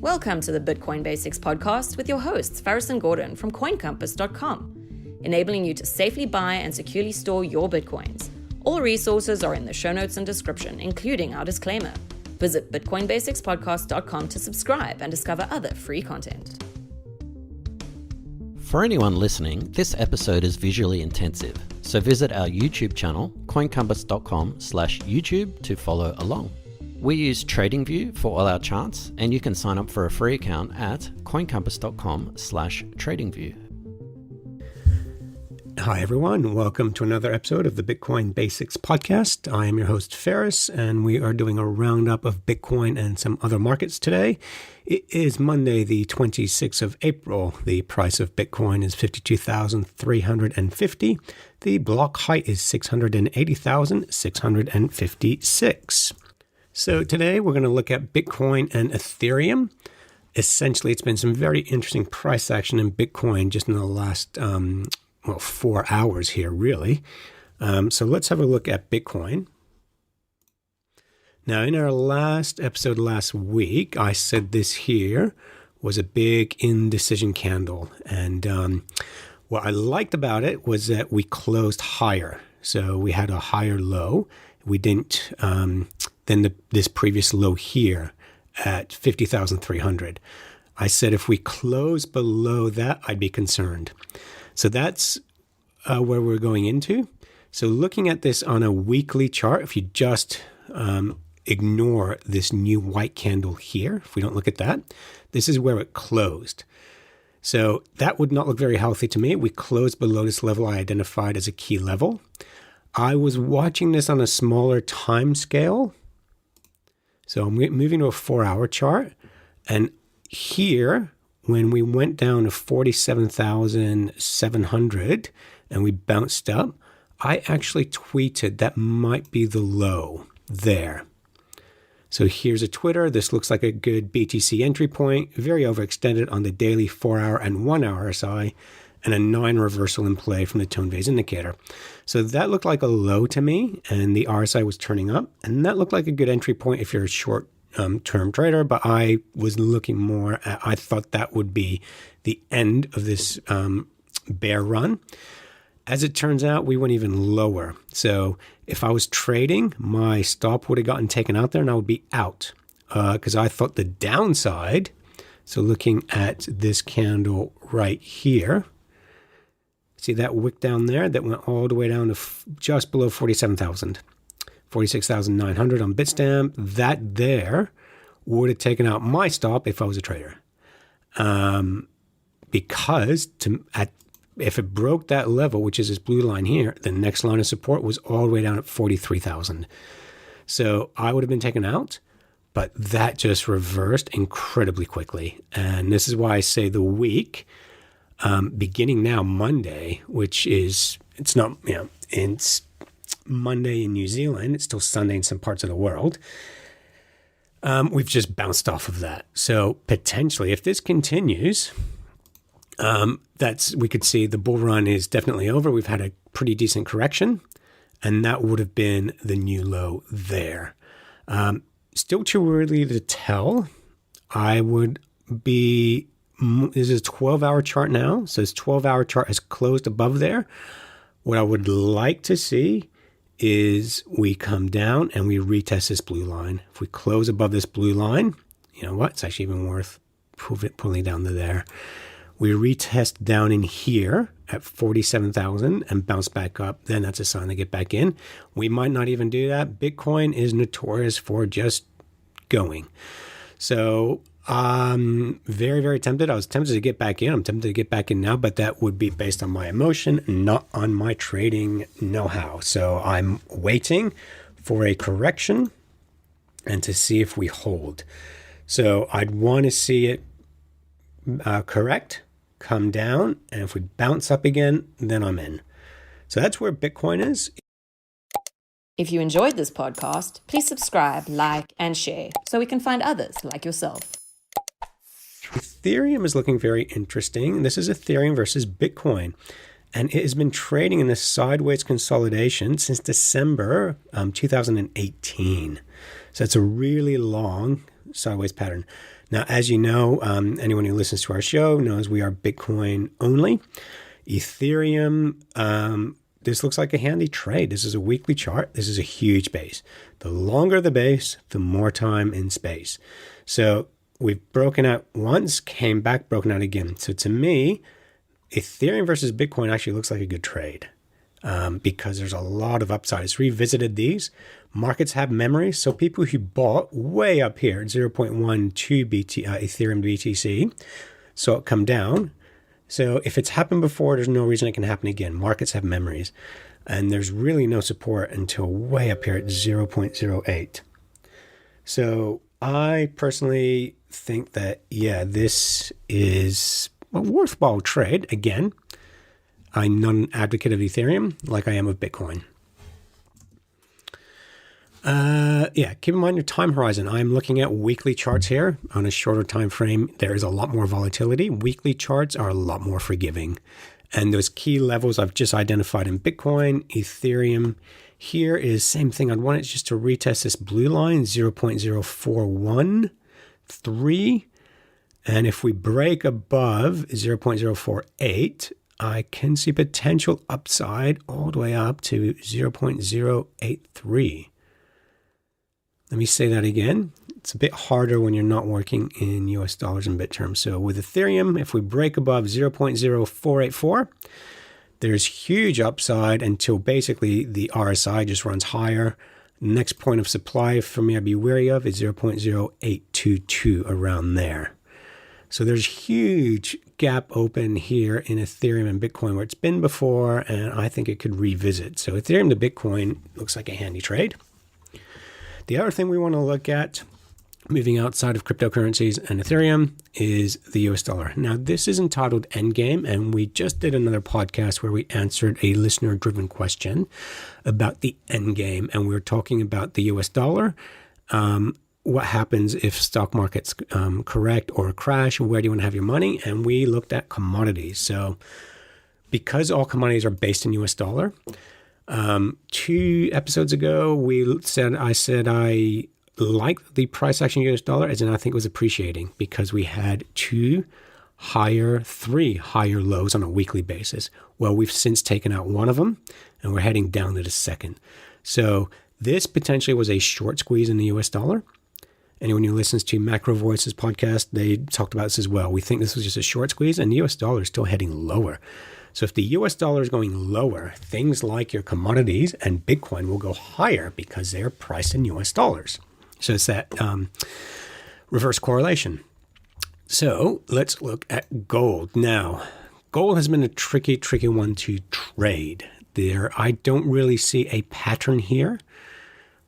Welcome to the Bitcoin Basics podcast with your hosts, Faris and Gordon from coincompass.com, enabling you to safely buy and securely store your Bitcoins. All resources are in the show notes and description, including our disclaimer. Visit bitcoinbasicspodcast.com to subscribe and discover other free content. For anyone listening, this episode is visually intensive, so visit our YouTube channel, coincompass.com/YouTube, to follow along. We use TradingView for all our charts, and you can sign up for a free account at coincompass.com/tradingview. Hi everyone, welcome to another episode of the Bitcoin Basics podcast. I am your host Faris, and we are doing a roundup of Bitcoin and some other markets today. It is Monday, the 26th of April. The price of Bitcoin is 52,350. The block height is 680,656. So today we're going to look at Bitcoin and Ethereum. Essentially, it's been some very interesting price action in Bitcoin just in the last 4 hours here, really. So let's have a look at Bitcoin. Now, in our last episode last week, I said this here was a big indecision candle. And what I liked about it was that we closed higher. So we had a higher low. We didn't than this previous low here at 50,300. I said if we close below that, I'd be concerned. So that's where we're going into. So looking at this on a weekly chart, if you just ignore this new white candle here, if we don't look at that, this is where it closed. So that would not look very healthy to me. We closed below this level I identified as a key level. I was watching this on a smaller time scale. So I'm moving to a 4-hour chart. And here, when we went down to 47,700 and we bounced up, I actually tweeted that might be the low there. So here's a Twitter. This looks like a good BTC entry point, very overextended on the daily 4-hour and 1-hour RSI, and a 9 reversal in play from the tone phase indicator. So that looked like a low to me, and the RSI was turning up, and that looked like a good entry point if you're a short term trader, but I was looking more at, I thought that would be the end of this bear run. As it turns out, we went even lower. So if I was trading, my stop would have gotten taken out there and I would be out because I thought the downside, so looking at this candle right here, see that wick down there that went all the way down to just below 47,000. 46,900 on Bitstamp. That there would have taken out my stop if I was a trader. Because if it broke that level, which is this blue line here, the next line of support was all the way down at 43,000. So I would have been taken out, but that just reversed incredibly quickly. And this is why I say the week, beginning now Monday, which is, it's not, it's Monday in New Zealand, it's still Sunday in some parts of the world. We've just bounced off of that. So potentially, if this continues, we could see the bull run is definitely over. We've had a pretty decent correction, and that would have been the new low there. Still too early to tell. I would be, this is a 12-hour chart now. So this 12-hour chart has closed above there. What I would like to see is we come down and we retest this blue line. If we close above this blue line, you know what? It's actually even worth pulling down to there. We retest down in here at 47,000 and bounce back up. Then that's a sign to get back in. We might not even do that. Bitcoin is notorious for just going. So I'm very, very tempted. I was tempted to get back in. I'm tempted to get back in now, but that would be based on my emotion, not on my trading know-how. So I'm waiting for a correction and to see if we hold. So I'd want to see it correct, come down, and if we bounce up again, then I'm in. So that's where Bitcoin is. If you enjoyed this podcast, please subscribe, like, and share so we can find others like yourself. Ethereum is looking very interesting. This is Ethereum versus Bitcoin. And it has been trading in this sideways consolidation since December 2018. So it's a really long sideways pattern. Now, as you know, anyone who listens to our show knows we are Bitcoin only. Ethereum, this looks like a handy trade. This is a weekly chart. This is a huge base. The longer the base, the more time in space. So we've broken out once, came back, broken out again. So to me, Ethereum versus Bitcoin actually looks like a good trade because there's a lot of upside. It's revisited these. Markets have memory. So people who bought way up here, 0.12 Ethereum BTC, saw it come down. So if it's happened before, there's no reason it can happen again. Markets have memories. And there's really no support until way up here at 0.08. So I personally think that, this is a worthwhile trade. Again, I'm not an advocate of Ethereum like I am of Bitcoin. Keep in mind your time horizon. I'm looking at weekly charts here on a shorter time frame. There is a lot more volatility. Weekly charts are a lot more forgiving. And those key levels I've just identified in Bitcoin, Ethereum, here is same thing. I'd want it just to retest this blue line, 0.0413. And if we break above 0.048, I can see potential upside all the way up to 0.083. Let me say that again. It's a bit harder when you're not working in US dollars and bit terms. So with Ethereum, if we break above 0.0484, there's huge upside until basically the RSI just runs higher. Next point of supply for me I'd be wary of is 0.0822 around there. So there's huge gap open here in Ethereum and Bitcoin where it's been before, and I think it could revisit. So Ethereum to Bitcoin looks like a handy trade. The other thing we want to look at, moving outside of cryptocurrencies and Ethereum, is the US dollar. Now, this is entitled Endgame, and we just did another podcast where we answered a listener-driven question about the endgame, and we were talking about the US dollar. What happens if stock markets correct or crash? Where do you want to have your money? And we looked at commodities. So because all commodities are based in US dollar, 2 episodes ago, I said I liked the price action US dollar, as in I think it was appreciating because we had 3 higher lows on a weekly basis. Well, we've since taken out one of them and we're heading down to the second. So this potentially was a short squeeze in the US dollar. Anyone who listens to Macro Voices podcast, they talked about this as well. We think this was just a short squeeze and the US dollar is still heading lower. So if the US dollar is going lower, things like your commodities and Bitcoin will go higher because they're priced in US dollars. So it's that reverse correlation. So let's look at gold. Now, gold has been a tricky one to trade. I don't really see a pattern here.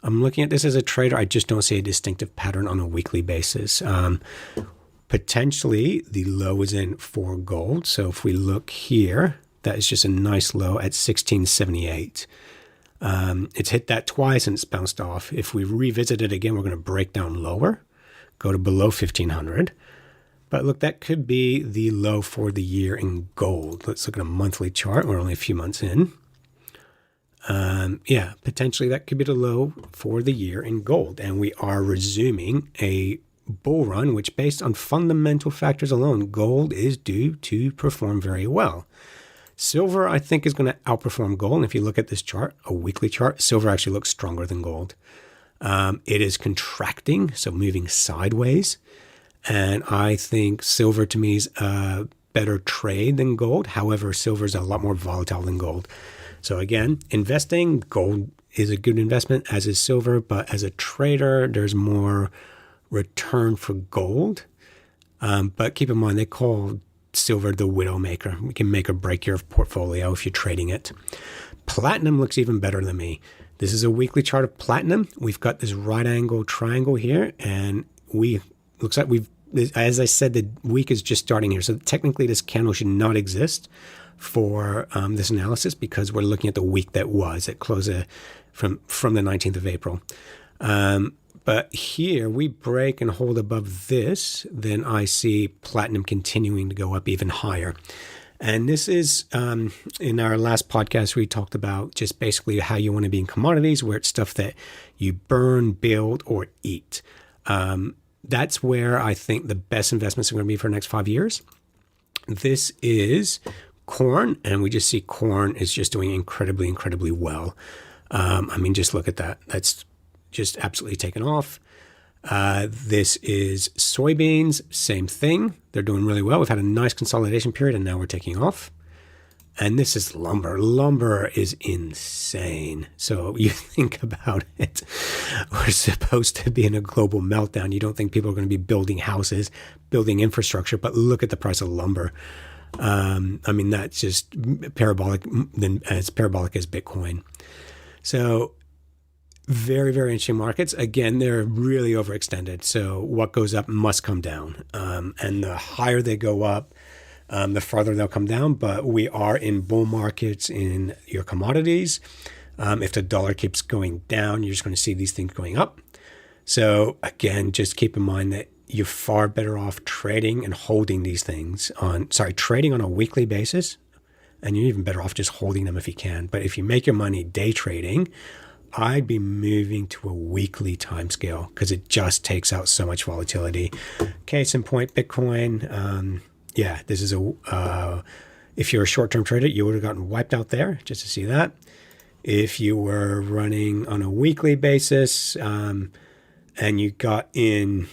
I'm looking at this as a trader. I just don't see a distinctive pattern on a weekly basis. Potentially, the low is in for gold. So if we look here, that is just a nice low at 1678. It's hit that twice and it's bounced off. If we revisit it again, we're going to break down lower, go to below 1500. But look, that could be the low for the year in gold. Let's look at a monthly chart. We're only a few months in. Potentially that could be the low for the year in gold. And we are resuming a bull run, which based on fundamental factors alone, gold is due to perform very well. Silver, I think, is going to outperform gold. And if you look at this chart, a weekly chart, silver actually looks stronger than gold. It is contracting, so moving sideways. And I think silver to me is a better trade than gold. However, silver is a lot more volatile than gold. So again, investing, gold is a good investment, as is silver. But as a trader, there's more return for gold. But keep in mind, they call silver the widowmaker. We can make or break your portfolio if you're trading it. Platinum looks even better than me. This is a weekly chart of platinum. We've got this right angle triangle here, and looks like as I said, the week is just starting here. So technically this candle should not exist for this analysis because we're looking at the week that was. It closed from the 19th of April. But here we break and hold above this, then I see platinum continuing to go up even higher. And this is in our last podcast, we talked about just basically how you want to be in commodities, where it's stuff that you burn, build, or eat. that's where I think the best investments are going to be for the next 5 years. This is corn, and we just see corn is just doing incredibly, incredibly well. I mean, just look at that. That's just absolutely taken off. This is soybeans, same thing. They're doing really well. We've had a nice consolidation period, and now we're taking off. And this is lumber. Lumber is insane. So you think about it. We're supposed to be in a global meltdown. You don't think people are going to be building houses, building infrastructure, but look at the price of lumber. I mean, that's just parabolic, as parabolic as Bitcoin. So very, very interesting markets. Again, they're really overextended. So what goes up must come down. And the higher they go up, the farther they'll come down. But we are in bull markets in your commodities. If the dollar keeps going down, you're just going to see these things going up. So again, just keep in mind that you're far better off trading and holding these things trading on a weekly basis. And you're even better off just holding them if you can. But if you make your money day trading, I'd be moving to a weekly time scale because it just takes out so much volatility. Case in point, Bitcoin. This is if you're a short-term trader, you would have gotten wiped out there just to see that. If you were running on a weekly basis and you got in,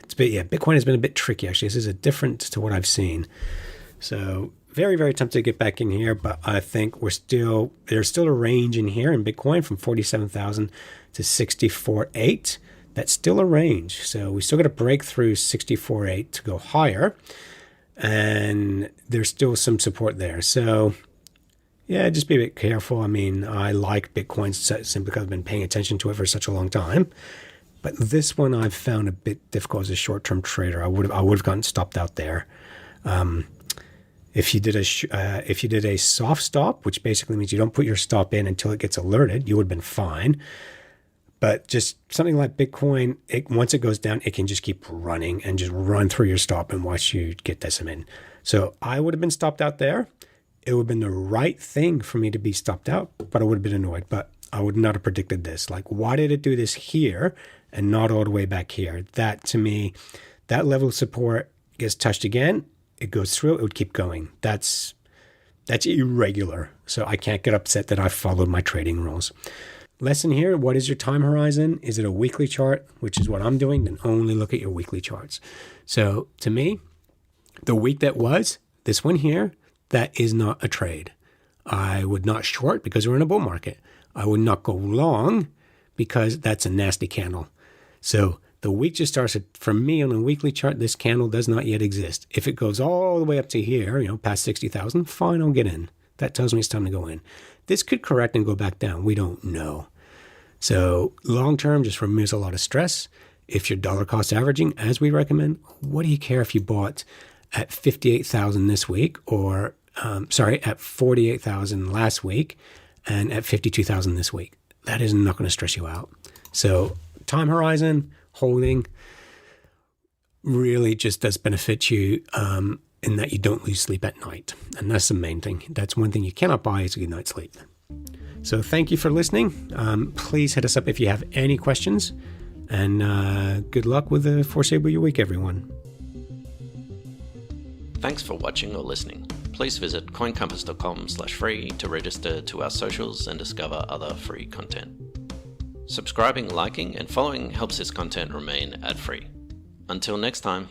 Bitcoin has been a bit tricky actually. This is a different to what I've seen. So very, very tempted to get back in here, but I think there's still a range in here in Bitcoin from 47,000 to 64.8. That's still a range. So we still got to break through 64.8 to go higher. And there's still some support there. So yeah, just be a bit careful. I mean, I like Bitcoin simply because I've been paying attention to it for such a long time. But this one I've found a bit difficult as a short-term trader. I would have gotten stopped out there. If you did a soft stop, which basically means you don't put your stop in until it gets alerted, you would have been fine. But just something like Bitcoin, once it goes down, it can just keep running and just run through your stop and watch you get decimated. So I would have been stopped out there. It would have been the right thing for me to be stopped out, but I would have been annoyed. But I would not have predicted this. Like, why did it do this here and not all the way back here? That, to me, that level of support gets touched again. It goes through, it would keep going. That's irregular. So I can't get upset that I followed my trading rules. Lesson here, what is your time horizon? Is it a weekly chart, which is what I'm doing? Then only look at your weekly charts. So to me, the week that was, this one here, that is not a trade. I would not short because we're in a bull market. I would not go long because that's a nasty candle. So the week just starts for me on a weekly chart. This candle does not yet exist. If it goes all the way up to here, past 60,000, fine, I'll get in. That tells me it's time to go in. This could correct and go back down. We don't know. So long term just removes a lot of stress. If you're dollar cost averaging, as we recommend, what do you care if you bought at 58,000 this week or, at 48,000 last week and at 52,000 this week? That is not going to stress you out. So time horizon, holding really just does benefit you in that you don't lose sleep at night. And that's the main thing. That's one thing you cannot buy is a good night's sleep. So thank you for listening. Please hit us up if you have any questions. And good luck with the foreseeable week, everyone. Thanks for watching or listening. Please visit coincompass.com/free to register to our socials and discover other free content. Subscribing, liking, and following helps this content remain ad-free. Until next time.